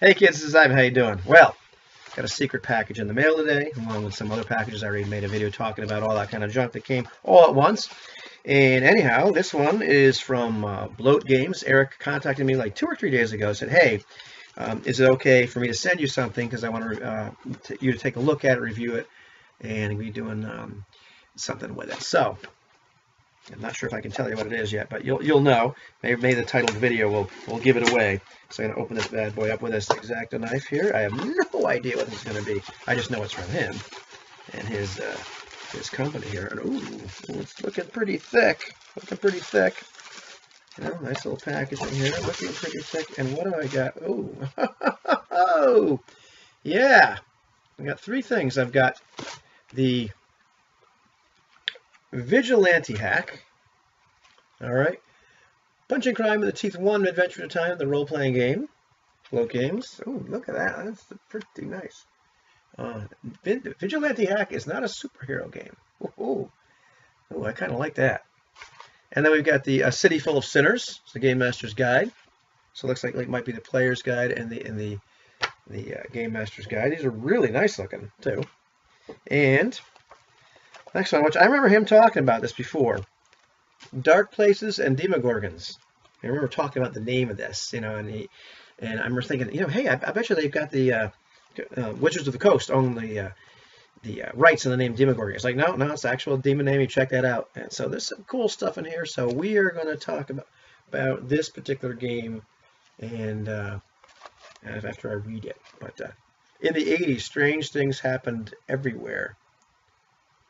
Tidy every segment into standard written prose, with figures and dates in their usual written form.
Hey kids, this is Ivan. How you doing? Well, got a secret package in the mail today, along with some other packages. I already made a video talking about all that kind of junk that came all at once. And anyhow, this one is from Bloat Games. Eric contacted me like 2 or 3 days ago. Said, "Hey, is it okay for me to send you something? Because I want you to take a look at it, review it, and be doing something with it." So I'm not sure if I can tell you what it is yet, but you'll know. Maybe the title of the video will give it away. So I'm going to open this bad boy up with this X-Acto knife here. I have no idea what this is going to be. I just know it's from him and his company here. And ooh, it's looking pretty thick. Looking pretty thick. You know, nice little packaging here. Looking pretty thick. And what do I got? Ooh, oh, yeah. I got three things. I've got the Vigilante Hack. All right. Punching Crime with the Teeth, one adventure at a time, the role-playing game. Bloat Games. Oh, look at that. That's pretty nice. Vigilante Hack is not a superhero game. Oh, I kind of like that. And then we've got the City Full of Sinners. It's the Game Master's Guide. So it looks like it might be the Player's Guide and the Game Master's Guide. These are really nice looking, too. And next one, which I remember him talking about this before. Dark Places and Demogorgons. I remember talking about the name of this, you know, and I remember thinking, you know, hey, I bet you they've got the Wizards of the Coast own the rights in the name Demogorgon. It's like, no, it's the actual demon name. You check that out. And so there's some cool stuff in here. So we are going to talk about this particular game, and after I read it. But in the 80s, strange things happened everywhere.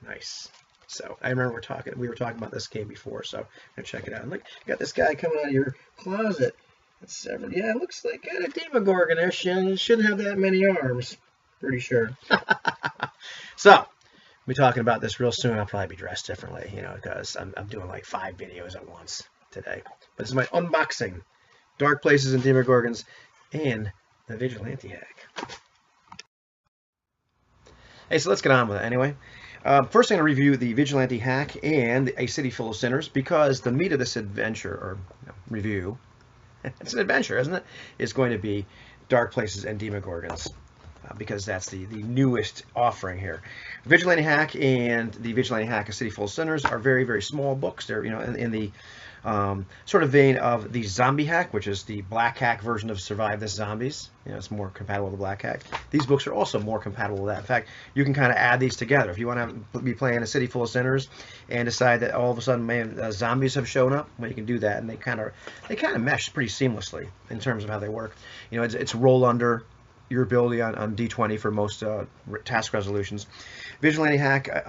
Nice. So I remember we were talking about this game before, so I'm gonna check it out. And look, you got this guy coming out of your closet. Yeah, it looks like a Demogorgon-ish, and it shouldn't have that many arms. Pretty sure. So we'll be talking about this real soon. I'll probably be dressed differently, you know, because I'm doing like 5 videos at once today. But this is my unboxing: Dark Places and Demogorgons, and the Vigilante Hack. Hey, so let's get on with it anyway. First, I'm going to review the Vigilante Hack and A City Full of Sinners, because the meat of this adventure, or review, it's an adventure, isn't it, is going to be Dark Places and Demogorgons, because that's the newest offering here. Vigilante Hack and the Vigilante Hack, A City Full of Sinners, are very, very small books. They're, you know, in the sort of vein of the Zombie Hack, which is the Black Hack version of Survive This Zombies. You know, it's more compatible with the Black Hack. These books are also more compatible with that. In fact, you can kind of add these together. If you want to be playing A City Full of Sinners and decide that all of a sudden, man, zombies have shown up, well, you can do that, and they kind of mesh pretty seamlessly in terms of how they work. You know, it's roll under your ability on D20 for most task resolutions. Vigilante Hack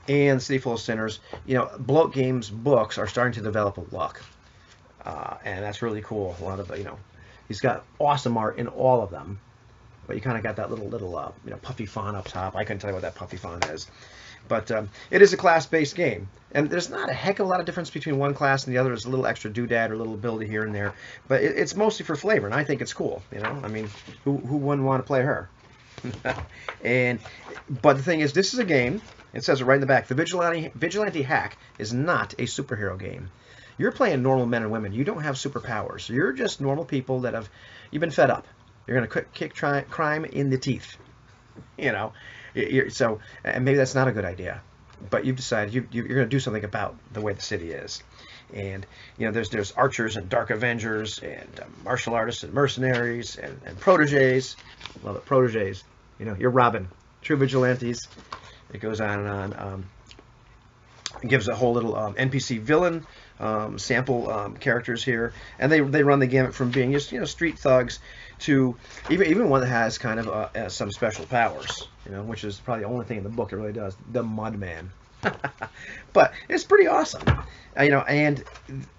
and City Full of Sinners, you know, Bloat Games books are starting to develop a look, and that's really cool. A lot of, you know, he's got awesome art in all of them, but you kind of got that little you know, puffy font up top. I couldn't tell you what that puffy font is, but it is a class-based game, and there's not a heck of a lot of difference between one class and the other. There's a little extra doodad or a little ability here and there, but it's mostly for flavor, and I think it's cool. You know, I mean, who wouldn't want to play her? But the thing is, this is a game. It says it right in the back. The Vigilante Hack is not a superhero game. You're playing normal men and women. You don't have superpowers. You're just normal people that you've been fed up. You're going to kick crime in the teeth. You know, so, and maybe that's not a good idea, but you've decided you're going to do something about the way the city is. And, you know, there's archers and dark avengers and martial artists and mercenaries and proteges. Love it, proteges. You know, you're Robin. True vigilantes. It goes on and on. It gives a whole little NPC villain sample characters here, and they run the gamut from being just, you know, street thugs to even one that has kind of some special powers, you know, which is probably the only thing in the book it really does, the Mudman. But it's pretty awesome, you know, and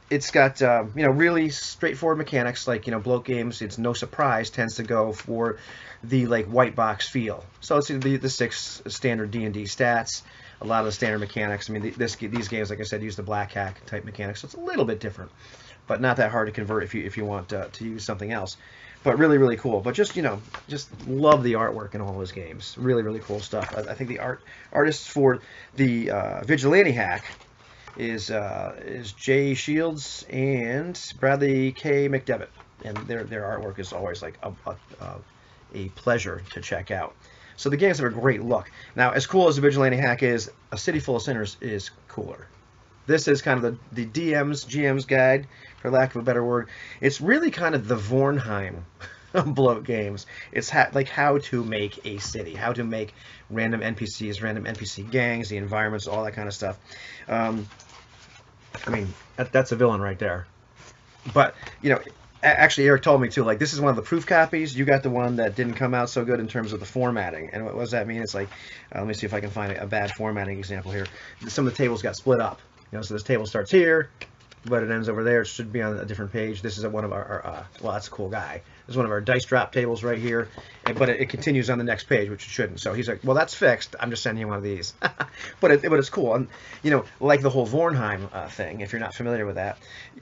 it's got you know, really straightforward mechanics. Like, you know, Bloat Games, it's no surprise, tends to go for the like white box feel. So it's the 6 standard D&D stats, a lot of the standard mechanics. I mean, these games, like I said, use the Black Hack type mechanics, so it's a little bit different, but not that hard to convert if you want to use something else. But really, really cool. But just, you know, just love the artwork in all those games. Really, really cool stuff. I think the artists for the Vigilante Hack is Jay Shields and Bradley K. McDevitt. and their artwork is always like a pleasure to check out. So the games have a great look. Now, as cool as the Vigilante Hack is, A City Full of Sinners is cooler. This is kind of the GM's guide, for lack of a better word. It's really kind of the Vornheim of Bloat games. It's like how to make a city, how to make random NPCs, random NPC gangs, the environments, all that kind of stuff. I mean, that's a villain right there. But, you know, actually, Eric told me, too, like, this is one of the proof copies. You got the one that didn't come out so good in terms of the formatting. And what does that mean? It's like, let me see if I can find a bad formatting example here. Some of the tables got split up. You know, so this table starts here, but it ends over there. It should be on a different page. This is one of our well, that's a cool guy. This is one of our dice drop tables right here, but it continues on the next page, which it shouldn't. So he's like, well, that's fixed. I'm just sending you one of these. but it's cool. And, you know, like the whole Vornheim thing, if you're not familiar with that,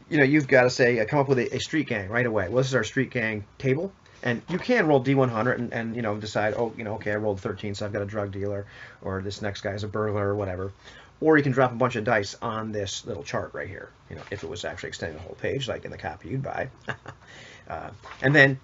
you know, you've got to say, come up with a street gang right away. Well, this is our street gang table. And you can roll D100 and you know, decide, oh, you know, okay, I rolled 13, so I've got a drug dealer, or this next guy's a burglar or whatever. Or you can drop a bunch of dice on this little chart right here, you know, if it was actually extending the whole page, like in the copy you'd buy. And then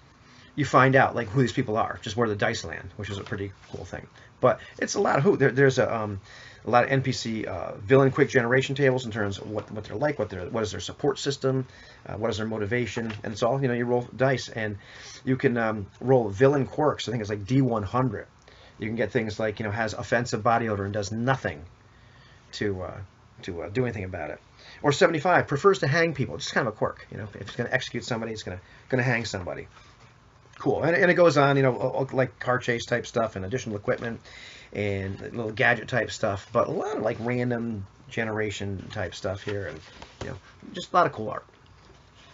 you find out, like, who these people are, just where the dice land, which is a pretty cool thing. But it's a lot of there's a lot of NPC villain quick generation tables in terms of what they're like, what is their support system, what is their motivation, and it's all, you know, you roll dice, and you can roll villain quirks. I think it's like D100. You can get things like, you know, has offensive body odor and does nothing to do anything about it. Or 75, prefers to hang people. Just kind of a quirk. You know, if it's going to execute somebody, it's going to hang somebody. Cool. And it goes on, you know, like car chase type stuff and additional equipment and little gadget type stuff, but a lot of like random generation type stuff here, and, you know, just a lot of cool art.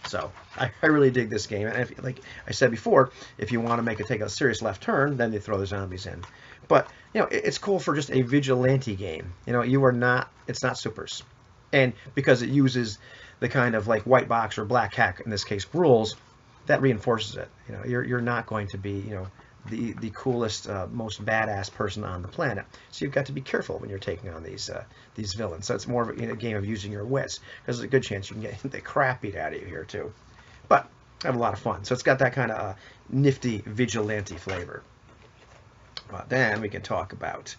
So I really dig this game. And if, like I said before, if you want to take a serious left turn, then they throw the zombies in. But, you know, it's cool for just a vigilante game. You know, it's not supers. And because it uses the kind of like white box or black hack, in this case, rules, that reinforces it. You know, you're not going to be, you know, the coolest, most badass person on the planet. So you've got to be careful when you're taking on these villains. So it's more of a game of using your wits. There's a good chance you can get the crap beat out of you here too. But I have a lot of fun. So it's got that kind of nifty vigilante flavor. Then we can talk about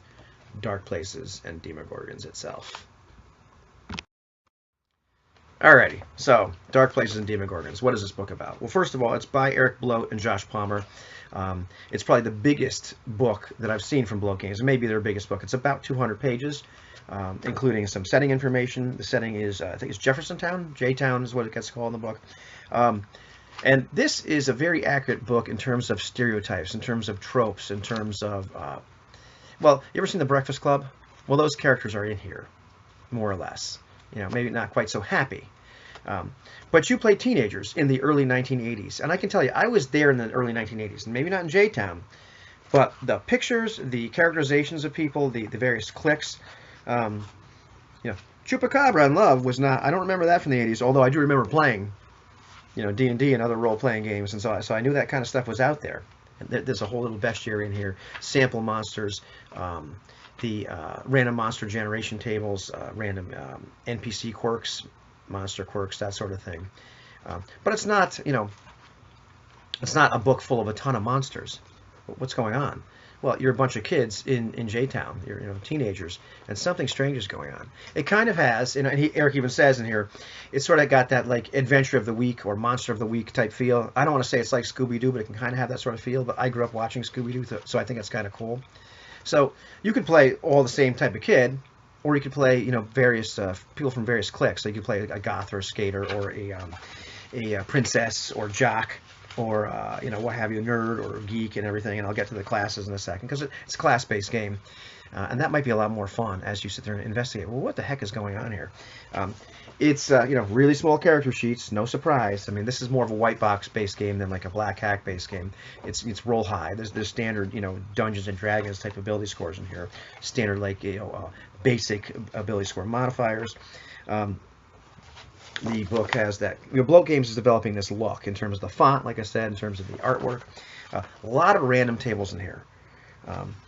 Dark Places and Demogorgons itself. Alrighty, so Dark Places and Demogorgons. What is this book about? Well, first of all, it's by Eric Bloat and Josh Palmer. It's probably the biggest book that I've seen from Bloat Games. Maybe their biggest book. It's about 200 pages, including some setting information. The setting is, I think it's Jeffersontown. J-Town is what it gets called in the book. And this is a very accurate book in terms of stereotypes, in terms of tropes, in terms of, well, you ever seen The Breakfast Club? Well, those characters are in here, more or less. You know, maybe not quite so happy. But you play teenagers in the early 1980s. And I can tell you, I was there in the early 1980s, and maybe not in J-Town, but the pictures, the characterizations of people, the various cliques, you know, Chupacabra in Love was not, I don't remember that from the 80s, although I do remember playing, you know, D&D and other role-playing games, and so I knew that kind of stuff was out there. And there's a whole little bestiary in here, sample monsters, the random monster generation tables, random NPC quirks, monster quirks, that sort of thing. But it's not, you know, it's not a book full of a ton of monsters. What's going on? Well, you're a bunch of kids in J-Town. You're, you know, teenagers, and something strange is going on. It kind of has, and Eric even says in here, it's sort of got that like Adventure of the Week or Monster of the Week type feel. I don't want to say it's like Scooby-Doo, but it can kind of have that sort of feel. But I grew up watching Scooby-Doo, so I think it's kind of cool. So you could play all the same type of kid, or you could play, you know, various people from various cliques. So you could play a goth or a skater or a princess or jock, or you know, what have you, nerd or geek and everything. And I'll get to the classes in a second, because it's a class-based game, and that might be a lot more fun as you sit there and investigate. Well, what the heck is going on here? It's you know, really small character sheets, no surprise. I mean, this is more of a white box based game than like a black hack based game. It's roll high. There's standard, you know, Dungeons and Dragons type ability scores in here. Standard, like, you know, basic ability score modifiers. The book has that. You know, Bloat Games is developing this look in terms of the font, like I said, in terms of the artwork. A lot of random tables in here.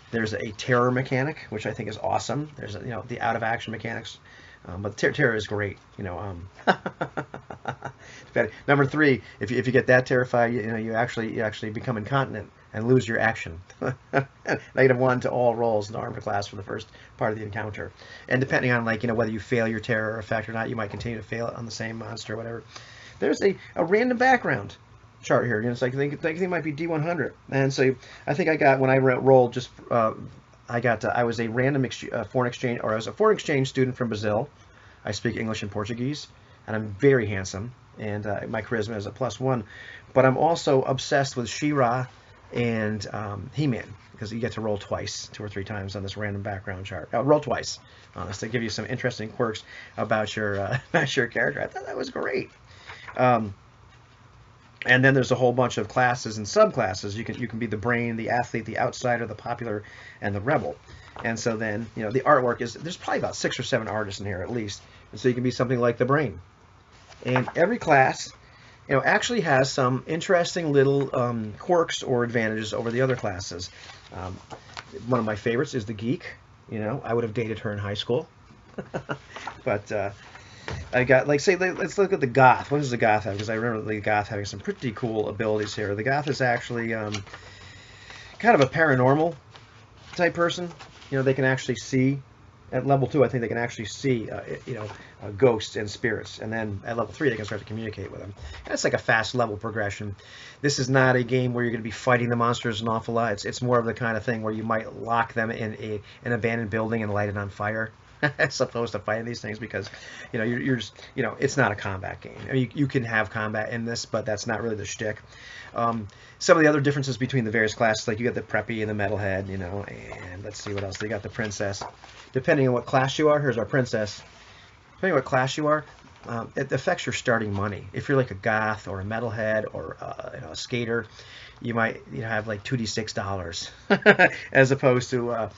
There's a terror mechanic, which I think is awesome. There's, you know, the out of action mechanics. But terror is great, you know. Number 3, if you get that terrified, you know, you actually become incontinent and lose your action. -1 to all rolls in the armor class for the first part of the encounter. And depending on, like, you know, whether you fail your terror effect or not, you might continue to fail it on the same monster or whatever. There's a random background chart here. You know, it's like I think it might be D100. And so I think I got, when I rolled, just I was a random foreign exchange, or I was a foreign exchange student from Brazil. I speak English and Portuguese, and I'm very handsome, and my charisma is a +1. But I'm also obsessed with She-Ra and He-Man, because you get to roll twice, 2 or 3 times on this random background chart. Roll twice, to give you some interesting quirks about your about your character. I thought that was great. And then there's a whole bunch of classes and subclasses. You can be the brain, the athlete, the outsider, the popular, and the rebel. And so then, you know, the artwork is, there's probably about 6 or 7 artists in here at least. And so you can be something like the brain. And every class, you know, actually has some interesting little quirks or advantages over the other classes. One of my favorites is the geek. You know, I would have dated her in high school. But I got, like, say, let's look at the goth. What does the goth have? Because I remember the goth having some pretty cool abilities here. The goth is actually kind of a paranormal type person. You know, they can actually see. At level 2, I think they can actually see, you know, ghosts and spirits. And then at level 3, they can start to communicate with them. And it's like a fast level progression. This is not a game where you're going to be fighting the monsters an awful lot. It's more of the kind of thing where you might lock them in an abandoned building and light it on fire, as opposed to fighting these things, because, you know, you're just, you know, it's not a combat game. I mean, you can have combat in this, but that's not really the shtick. Some of the other differences between the various classes, like you got the preppy and the metalhead, you know, and let's see what else. They got the princess. Depending on what class you are, here's our princess. Depending on what class you are, it affects your starting money. If you're like a goth or a metalhead or you know, a skater, you might, you know, have like $2d6, as opposed to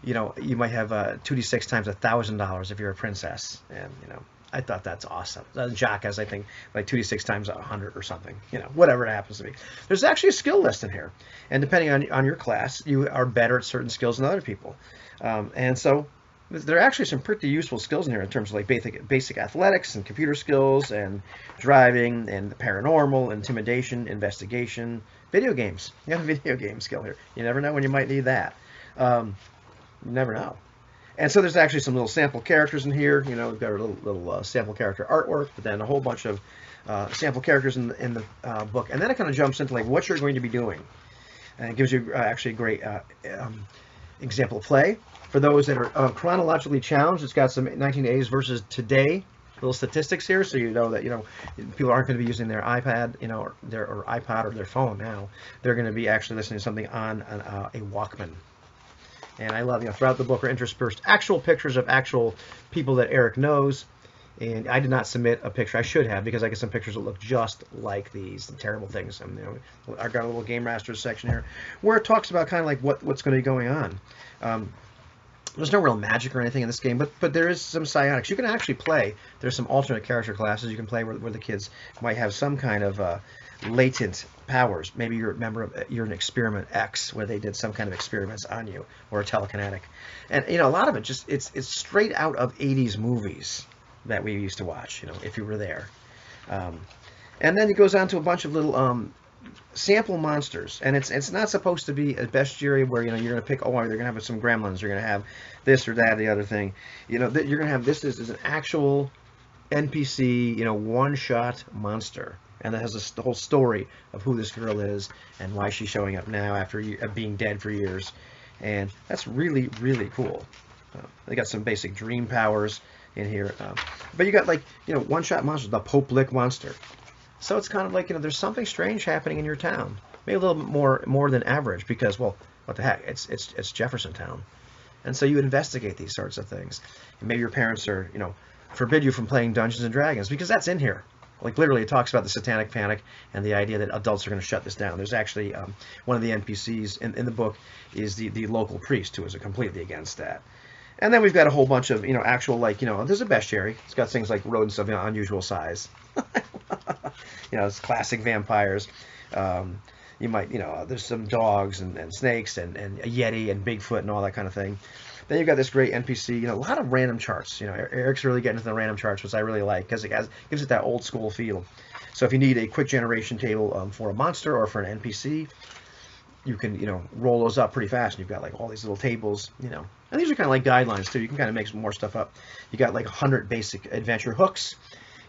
you know, you might have 2d6 times $1,000 if you're a princess. And, you know, I thought that's awesome. Jock has, I think, like 2d6 times 100 or something, you know, whatever it happens to be. There's actually a skill list in here, and depending on your class, you are better at certain skills than other people. And so there are actually some pretty useful skills in here in terms of like basic athletics and computer skills and driving and paranormal, intimidation, investigation, video games. You got a video game skill here. You never know when you might need that. You never know. And so there's actually some little sample characters in here. You know, we've got a little sample character artwork, but then a whole bunch of sample characters in the book. And then it kind of jumps into like what you're going to be doing. And it gives you actually a great example of play. For those that are chronologically challenged, it's got some 1980s versus today little statistics here, so you know that, you know, people aren't going to be using their iPad, you know, or iPod or their phone now. They're going to be actually listening to something on a Walkman. And I love, you know, throughout the book are interspersed actual pictures of actual people that Eric knows. And I did not submit a picture. I should have, because I get some pictures that look just like these terrible things. And, you know, I've got a little Game Masters section here where it talks about kind of like what's going to be going on. There's no real magic or anything in this game, but there is some psionics. You can actually play. There's some alternate character classes you can play where the kids might have some kind of latent powers. Maybe you're a member of, you're an Experiment X, where they did some kind of experiments on you, or a telekinetic. And, you know, a lot of it just, it's straight out of 80s movies that we used to watch, you know, if you were there. And then it goes on to a bunch of little sample monsters, and it's not supposed to be a bestiary where, you know, you're going to pick, oh, you're going to have some gremlins, you're going to have this or that or the other thing. You know, you're going to have this is an actual NPC, you know, one-shot monster. And that has the whole story of who this girl is and why she's showing up now after being dead for years. And that's really, really cool. They got some basic dream powers in here. But you got, like, you know, one-shot monsters, the Pope Lick monster. So it's kind of like, you know, there's something strange happening in your town. Maybe a little bit more than average because, well, what the heck, it's Jefferson Town. And so you investigate these sorts of things. And maybe your parents are, you know, forbid you from playing Dungeons and Dragons because that's in here. Like, literally, it talks about the satanic panic and the idea that adults are going to shut this down. There's actually one of the NPCs in the book is the local priest who is completely against that. And then we've got a whole bunch of, you know, actual, like, you know, there's a bestiary. It's got things like rodents of, you know, unusual size. You know, it's classic vampires. You might, you know, there's some dogs and snakes and a Yeti and Bigfoot and all that kind of thing. Then you've got this great NPC, you know, a lot of random charts. You know, Eric's really getting into the random charts, which I really like because gives it that old school feel. So if you need a quick generation table for a monster or for an NPC, you can, you know, roll those up pretty fast. And you've got like all these little tables, you know. And these are kind of like guidelines too. You can kind of make some more stuff up. You got like 100 basic adventure hooks.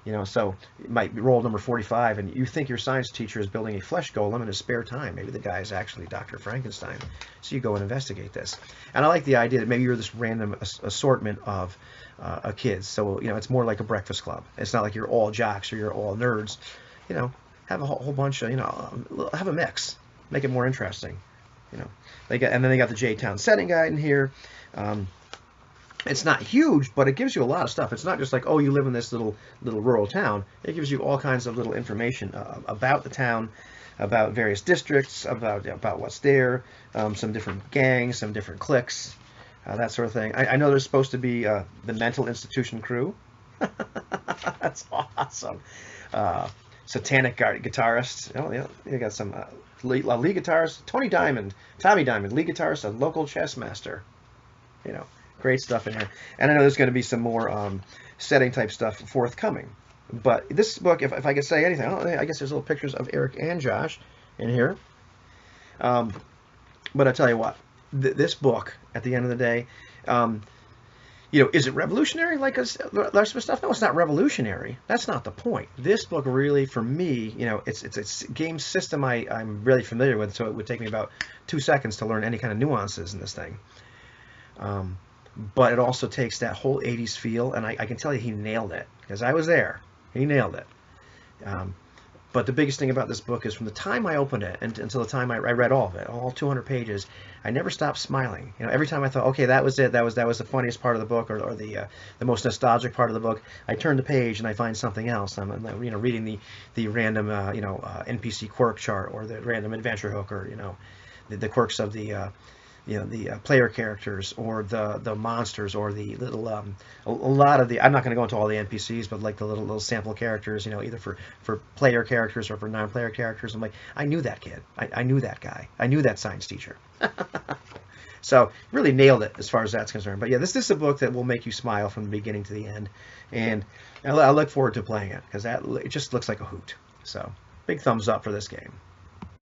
You know, so it might be roll number 45, and you think your science teacher is building a flesh golem in his spare time. Maybe the guy is actually Dr. Frankenstein. So you go and investigate this. And I like the idea that maybe you're this random assortment of kids. So, you know, it's more like a breakfast club. It's not like you're all jocks or you're all nerds. You know, have a whole bunch of, you know, have a mix. Make it more interesting. You know, and then they got the J-Town setting guide in here. It's not huge, but it gives you a lot of stuff. It's not just like, oh, you live in this little rural town. It gives you all kinds of little information about the town, about various districts, about what's there, some different gangs, some different cliques, that sort of thing. I know there's supposed to be the mental institution crew. That's awesome. Satanic guitarist. Oh, yeah, you got some lead guitarist, Tommy Diamond, lead guitarist, a local chess master. You know. Great stuff in here. And I know there's going to be some more setting type stuff forthcoming. But this book, if I could say anything, I guess there's little pictures of Eric and Josh in here. But I tell you what, this book, at the end of the day, you know, is it revolutionary like lots of stuff? No, it's not revolutionary. That's not the point. This book really, for me, you know, it's a game system I'm really familiar with, so it would take me about 2 seconds to learn any kind of nuances in this thing. But it also takes that whole 80s feel, and I can tell you he nailed it, because I was there. He nailed it. But the biggest thing about this book is from the time I opened it until the time I read all of it, all 200 pages, I never stopped smiling. You know, every time I thought, okay, that was it, that was the funniest part of the book, or the most nostalgic part of the book, I turn the page and I find something else. I'm you know, reading the random you know, NPC quirk chart, or the random adventure hook, or you know, the quirks of the you know, the player characters, or the monsters, or the little a lot of the, I'm not going to go into all the NPCs, but like the little sample characters, you know, either for player characters or for non-player characters. I'm like, I knew that kid, I knew that guy, I knew that science teacher. So really nailed it as far as that's concerned. But yeah, this is a book that will make you smile from the beginning to the end, and I look forward to playing it, because it just looks like a hoot. So big thumbs up for this game.